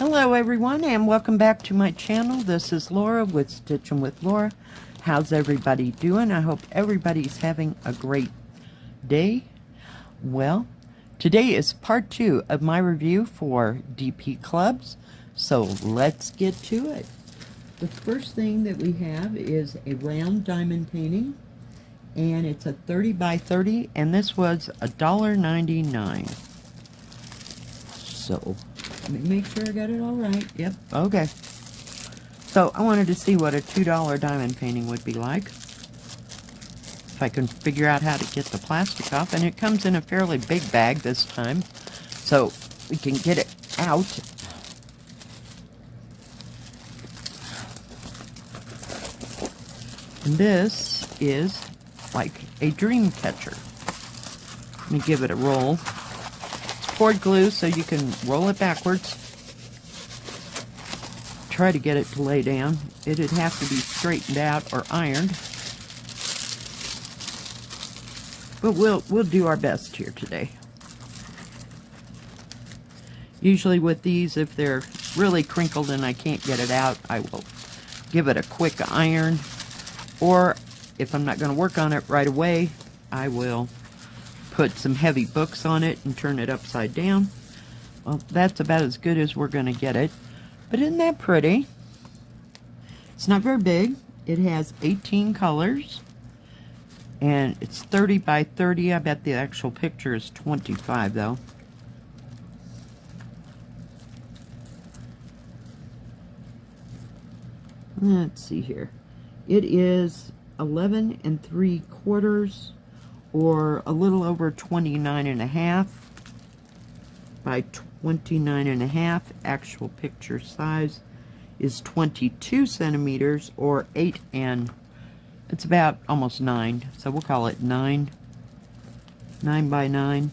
Hello everyone and welcome back to my channel. This is Laura with Stitching with Laura. How's everybody doing? I hope everybody's having a great day. Well, today is part 2 of my review for DPClubs, so let's get to it. The first thing that we have is a round diamond painting, and it's a 30 by 30, and this was $1.99. So let me make sure I got it all right. Yep, okay. So I wanted to see what a $2 diamond painting would be like. If I can figure out how to get the plastic off. And it comes in a fairly big bag this time, so we can get it out. And this is like a dream catcher. Let me give it a roll. Cord glue so you can roll it backwards. Try to get it to lay down. It'd have to be straightened out or ironed. But we'll do our best here today. Usually with these, if they're really crinkled and I can't get it out, I will give it a quick iron. Or if I'm not going to work on it right away, I will put some heavy books on it and turn it upside down. Well, that's about as good as we're going to get it. But isn't that pretty? It's not very big. It has 18 colors. And it's 30 by 30. I bet the actual picture is 25 though. Let's see here. It is 11 3/4. Or a little over 29.5 by 29.5. Actual picture size is 22 centimeters or 8 and it's about almost 9. So we'll call it 9 by 9.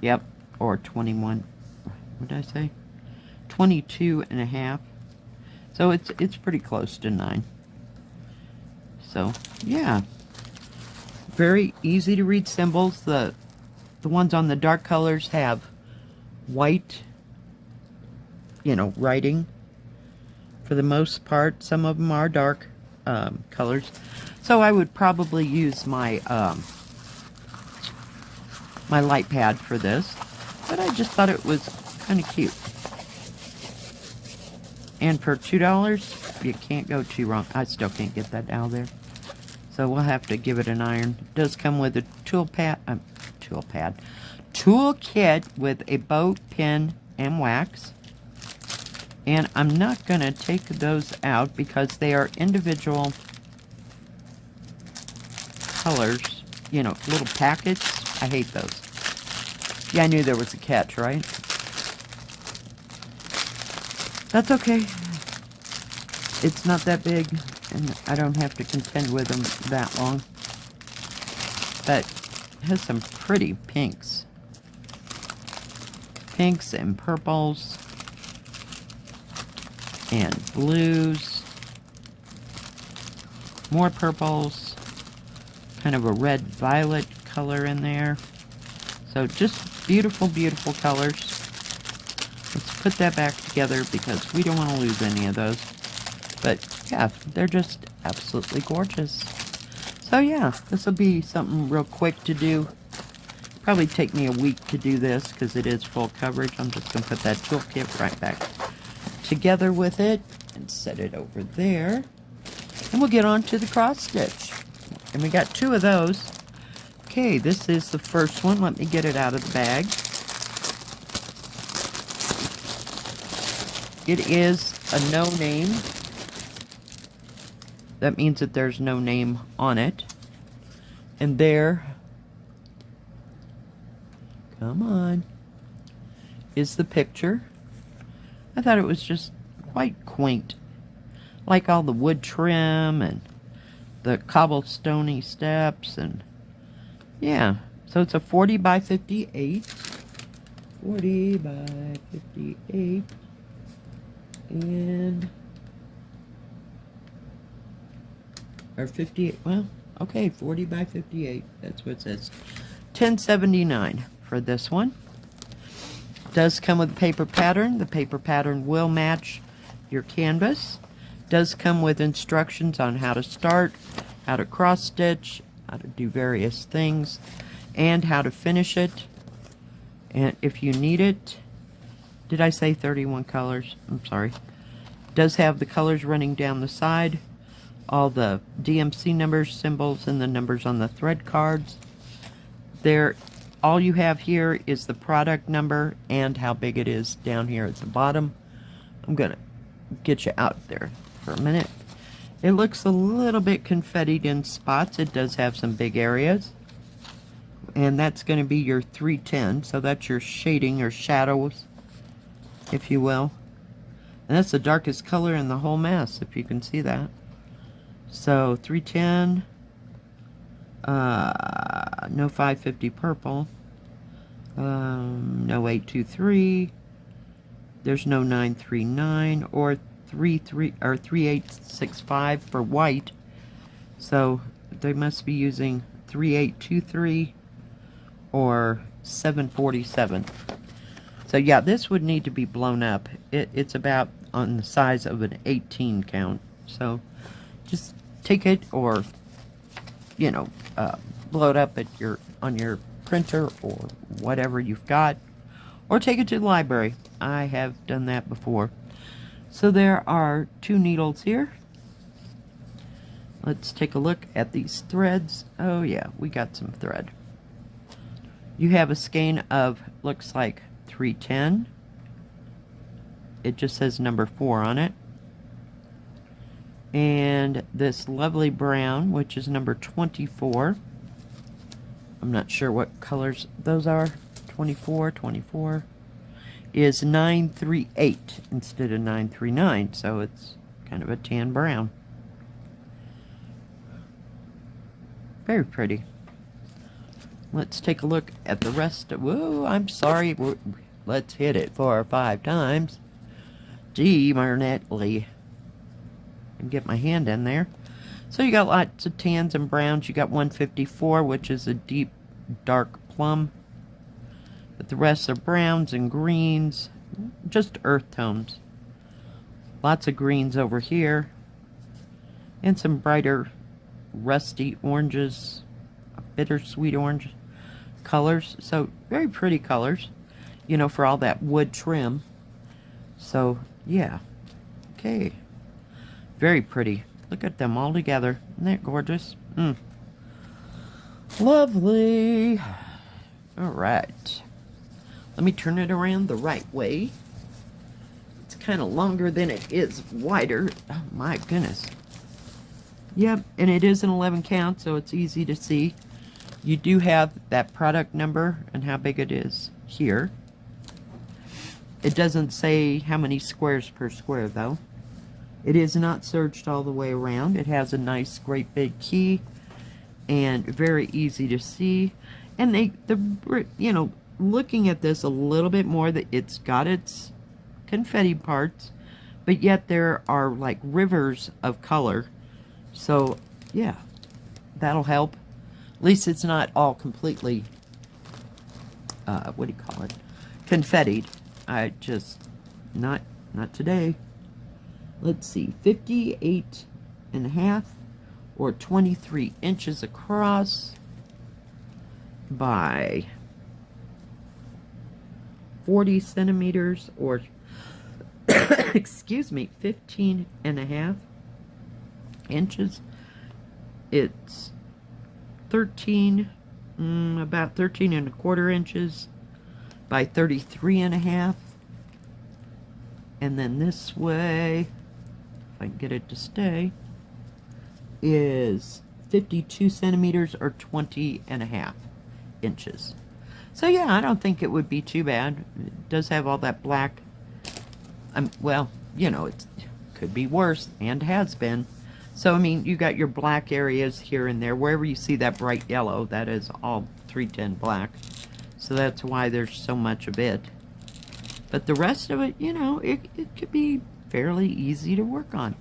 Yep, or 21. What did I say? 22.5. So it's pretty close to 9. So yeah. Very easy to read symbols. The ones on the dark colors have white, writing for the most part. Some of them are dark colors. So I would probably use my my light pad for this. But I just thought it was kind of cute. And for $2, you can't go too wrong. I still can't get that out of there. So we'll have to give it an iron. It does come with a tool kit with a bow, pin, and wax. And I'm not going to take those out because they are individual colors. Little packets. I hate those. Yeah, I knew there was a catch, right? That's okay. It's not that big. And I don't have to contend with them that long. But it has some pretty pinks. Pinks and purples. And blues. More purples. Kind of a red-violet color in there. So just beautiful, beautiful colors. Let's put that back together because we don't want to lose any of those. But yeah, they're just absolutely gorgeous. So yeah, this will be something real quick to do. Probably take me a week to do this because it is full coverage. I'm just going to put that toolkit right back together with it and set it over there. And we'll get on to the cross stitch. And we got 2 of those. Okay, this is the first one. Let me get it out of the bag. It is a no name. That means that there's no name on it. And there, come on, is the picture. I thought it was just quite quaint. Like all the wood trim and the cobblestoney steps and yeah. So it's a 40 by 58. 40 by 58. And or 58, well, okay, 40 by 58, that's what it says. $10.79 for this one. Does come with a paper pattern. The paper pattern will match your canvas. Does come with instructions on how to start, how to cross stitch, how to do various things, and how to finish it. And if you need it, did I say 31 colors? I'm sorry. Does have the colors running down the side, all the DMC numbers, symbols, and the numbers on the thread cards. There, all you have here is the product number and how big it is down here at the bottom. I'm gonna get you out there for a minute. It looks a little bit confettied in spots. It does have some big areas. And that's going to be your 310. So that's your shading or shadows, if you will. And that's the darkest color in the whole mess, if you can see that. So 310. No 550 purple. No 823. There's no 939 or 3865 for white. So they must be using 3823 or 747. So yeah, this would need to be blown up. It's about on the size of an 18 count. So just take it, or you know, blow it up at on your printer or whatever you've got, or take it to the library. I have done that before. So there are 2 needles here. Let's take a look at these threads. Oh yeah, we got some thread. You have a skein of, looks like 310. It just says number 4 on it. And this lovely brown, which is number 24. I'm not sure what colors those are. 24, 24. Is 938 instead of 939. So it's kind of a tan brown. Very pretty. Let's take a look at the rest of, whoa, I'm sorry. Let's hit it 4 or 5 times. Gee, Marnetley. And get my hand in there. So you got lots of tans and browns. You got 154, which is a deep, dark plum. But the rest are browns and greens. Just earth tones. Lots of greens over here. And some brighter, rusty oranges. A bittersweet orange colors. So very pretty colors, you know, for all that wood trim. So yeah, okay, very pretty. Look at them all together. Isn't that gorgeous? Lovely. All right, let me turn it around the right way. It's kind of longer than it is wider. Oh my goodness. Yep, and it is an 11 count, so it's easy to see. You do have that product number and how big it is here. It doesn't say how many squares per square, though. It is not serged all the way around. It has a nice, great big key, and very easy to see. And you know, looking at this a little bit more, that it's got its confetti parts, but yet there are like rivers of color. So yeah, that'll help. At least it's not all completely, what do you call it, confettied. I just, not today. Let's see, 58.5 or 23 inches across by 40 centimeters or, excuse me, 15.5 inches. It's 13, about 13.25 inches by 33.5. And then this way, if I can get it to stay, is 52 centimeters or 20.5 inches. So yeah, I don't think it would be too bad. It does have all that black. Well, you know, it could be worse, and has been. So I mean, you got your black areas here and there. Wherever you see that bright yellow, that is all 310 black. So that's why there's so much of it. But the rest of it, you know, it could be fairly easy to work on.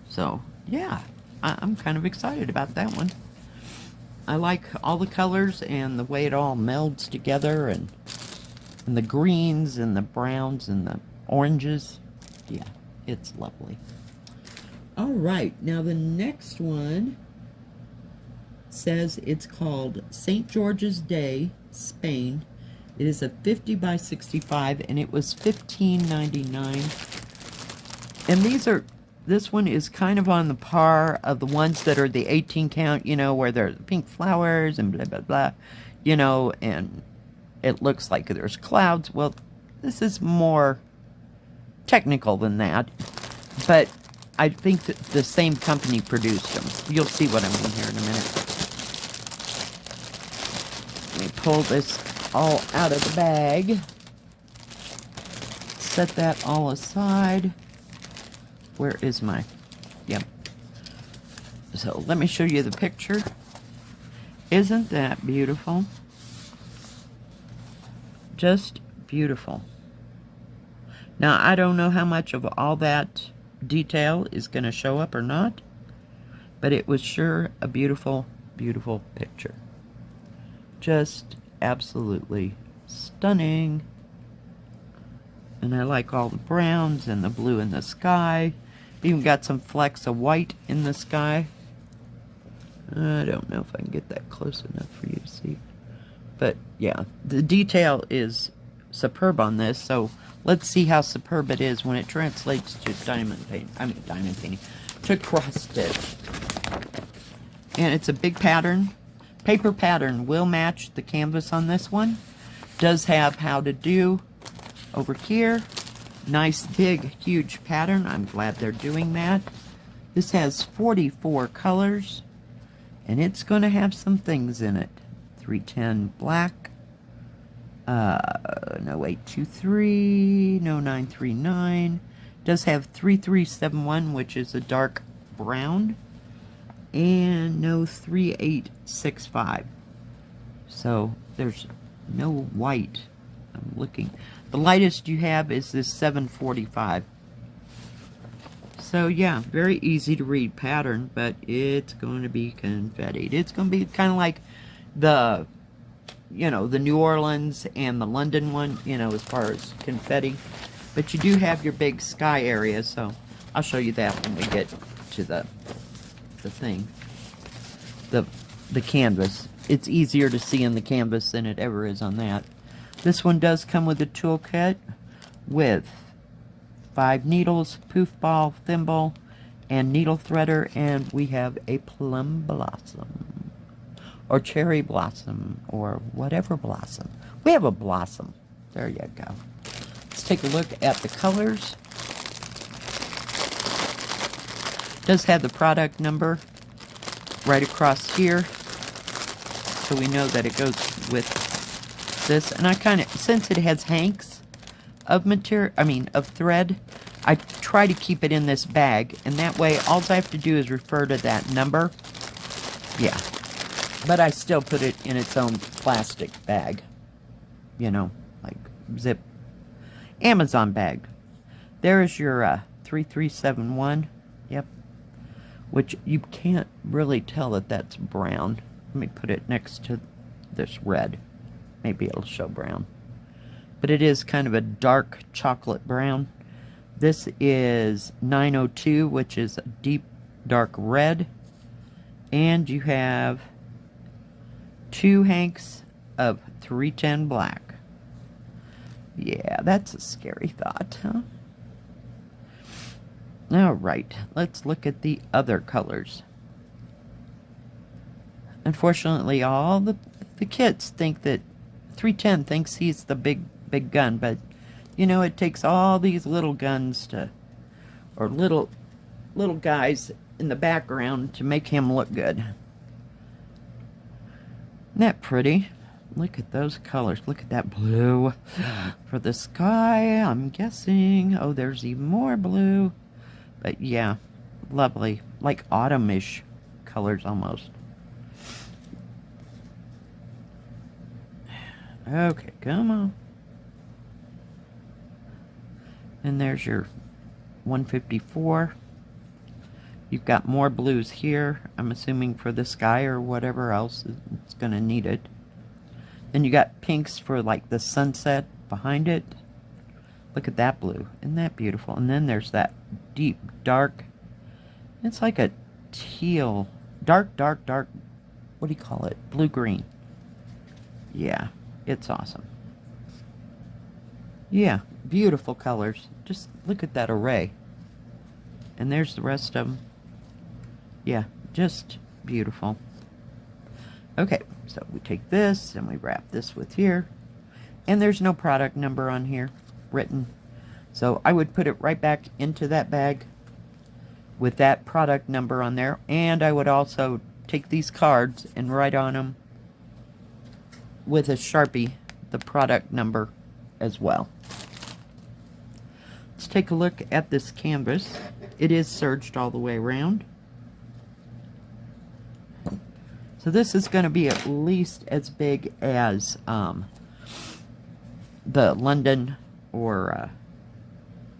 So yeah, I'm kind of excited about that one. I like all the colors and the way it all melds together, and And the greens and the browns and the oranges. Yeah, it's lovely. All right, now the next one says it's called St. George's Day, Spain. It is a 50 by 65, and it was $15.99. And this one is kind of on the par of the ones that are the 18 count, you know, where there's pink flowers and blah, blah, blah, you know, and it looks like there's clouds. Well, this is more technical than that, but I think that the same company produced them. You'll see what I mean here in a minute. Let me pull this all out of the bag. Set that all aside. Where is my... Yep. So let me show you the picture. Isn't that beautiful? Just beautiful. Now, I don't know how much of all that detail is going to show up or not, but it was sure a beautiful, beautiful picture. Just absolutely stunning. And I like all the browns and the blue in the sky. Even got some flecks of white in the sky. I don't know if I can get that close enough for you to see. But yeah, the detail is superb on this, so let's see how superb it is when it translates to diamond painting, to cross stitch. And it's a big pattern. Paper pattern will match the canvas on this one. Does have how to do over here. Nice big huge pattern. I'm glad they're doing that. This has 44 colors, and it's going to have some things in it. 310 black, no 823, no 939. Does have 3371, which is a dark brown, and no 3865. So there's no white. I'm looking. The lightest you have is this 745. So yeah, very easy to read pattern, but it's going to be confettied. It's going to be kind of like the, you know, the New Orleans and the London one, you know, as far as confetti. But you do have your big sky area, so I'll show you that when we get to the thing. The canvas. It's easier to see in the canvas than it ever is on that. This one does come with a toolkit with 5 needles, poof ball, thimble, and needle threader, and we have a plum blossom, or cherry blossom, or whatever blossom. We have a blossom. There you go. Let's take a look at the colors. It does have the product number right across here, so we know that it goes with this. And I kind of, since it has hanks of material, of thread, I try to keep it in this bag, and that way all I have to do is refer to that number. Yeah, but I still put it in its own plastic bag, you know, like zip Amazon bag. There's your 3371. Yep, which you can't really tell that that's brown. Let me put it next to this red. Maybe it'll show brown. But it is kind of a dark chocolate brown. This is 902, which is a deep dark red. And you have 2 hanks of 310 black. Yeah, that's a scary thought, huh? Alright, let's look at the other colors. Unfortunately, all the kids think that 310 thinks he's the big gun, but you know, it takes all these little guns to, or little guys in the background to make him look good. Isn't that pretty? Look at those colors. Look at that blue for the sky, I'm guessing. Oh, there's even more blue. But yeah, lovely. Like autumn-ish colors almost. Okay, come on. And there's your 154. You've got more blues here, I'm assuming for the sky or whatever else it's going to need it. Then you got pinks for like the sunset behind it. Look at that blue. Isn't that beautiful? And then there's that deep, dark, it's like a teal, dark, dark, dark, what do you call it? Blue-green. Yeah, it's awesome. Yeah, beautiful colors. Just look at that array. And there's the rest of them. Yeah, just beautiful. Okay, so we take this and we wrap this with here. And there's no product number on here written. So I would put it right back into that bag with that product number on there. And I would also take these cards and write on them with a Sharpie the product number as well. Let's take a look at this canvas. It is serged all the way around. So this is going to be at least as big as the London or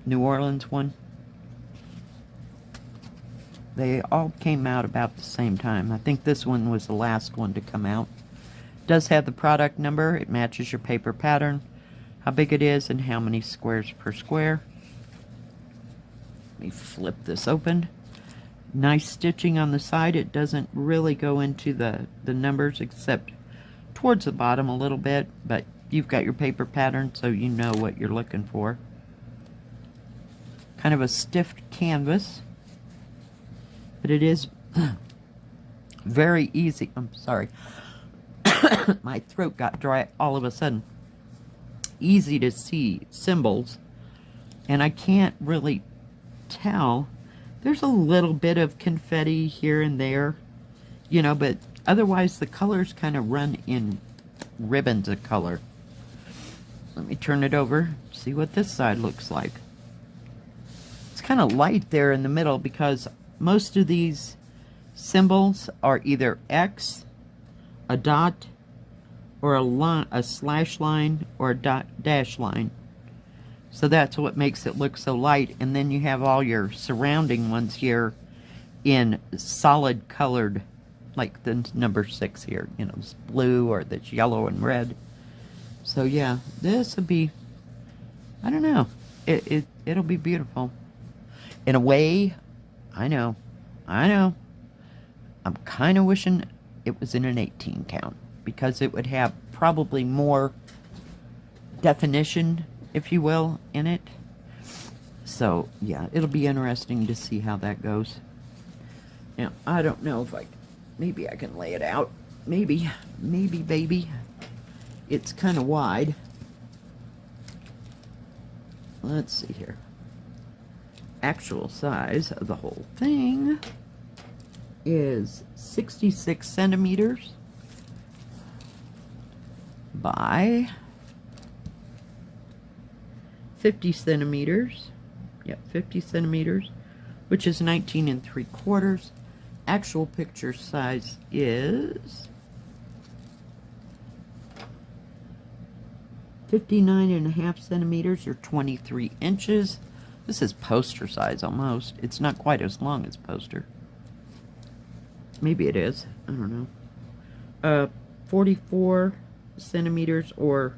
New Orleans one. They all came out about the same time. I think this one was the last one to come out. It does have the product number. It matches your paper pattern, how big it is, and how many squares per square. Let me flip this open. Nice stitching on the side. It doesn't really go into the numbers except towards the bottom a little bit, but you've got your paper pattern so you know what you're looking for. Kind of a stiff canvas, but it is very easy. I'm sorry. My throat got dry all of a sudden. Easy to see symbols, and I can't really tell. There's a little bit of confetti here and there, you know, but otherwise the colors kind of run in ribbons of color. Let me turn it over, see what this side looks like. It's kind of light there in the middle because most of these symbols are either X, a dot, or a line, a slash line, or a dash line. So that's what makes it look so light. And then you have all your surrounding ones here in solid colored, like the number 6 here, you know, this blue or this yellow and red. So yeah, this would be, I don't know, it'll be beautiful. In a way, I know, I'm kind of wishing it was in an 18 count because it would have probably more definition, if you will, in it. So yeah, it'll be interesting to see how that goes. Now, I don't know if maybe I can lay it out. Maybe, baby. It's kind of wide. Let's see here. Actual size of the whole thing is 66 centimeters by 50 centimeters. Yep, 50 centimeters, which is 19 3/4. Actual picture size is 59.5 centimeters or 23 inches. This is poster size almost. It's not quite as long as poster. Maybe it is. I don't know. 44 centimeters or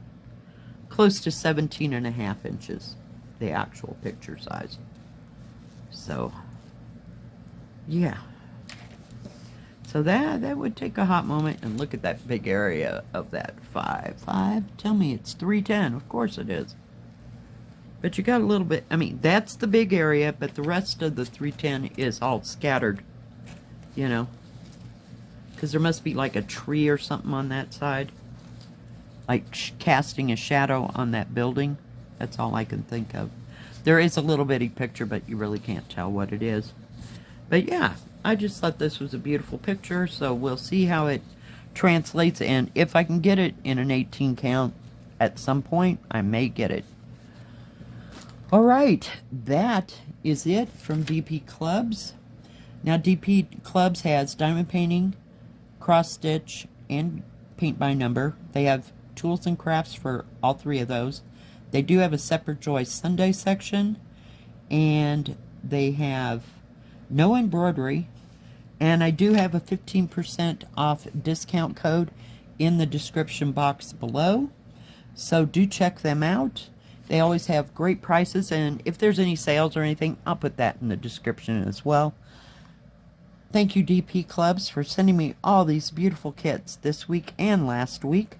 close to 17.5 inches. The actual picture size. So, yeah. So that would take a hot moment, and look at that big area of that 5. Tell me it's 310. Of course it is. But you got a little bit, I mean, that's the big area, but the rest of the 310 is all scattered, you know. Because there must be like a tree or something on that side. Like casting a shadow on that building. That's all I can think of. There is a little bitty picture, but you really can't tell what it is. But yeah, I just thought this was a beautiful picture, so we'll see how it translates. And if I can get it in an 18 count at some point, I may get it. Alright, that is it from DPClubs. Now DPClubs has diamond painting, cross stitch, and paint by number. They have tools and crafts for all 3 of those. They do have a separate Joy Sunday section, and they have no embroidery, and I do have a 15% off discount code in the description box below. So do check them out. They always have great prices, and if there's any sales or anything, I'll put that in the description as well. Thank you, DP Clubs, for sending me all these beautiful kits this week and last week.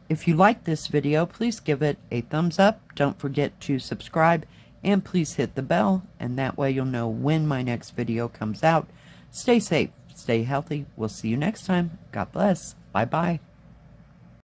If you like this video, please give it a thumbs up. Don't forget to subscribe, and please hit the bell, and that way you'll know when my next video comes out. Stay safe, stay healthy. We'll see you next time. God bless. Bye-bye.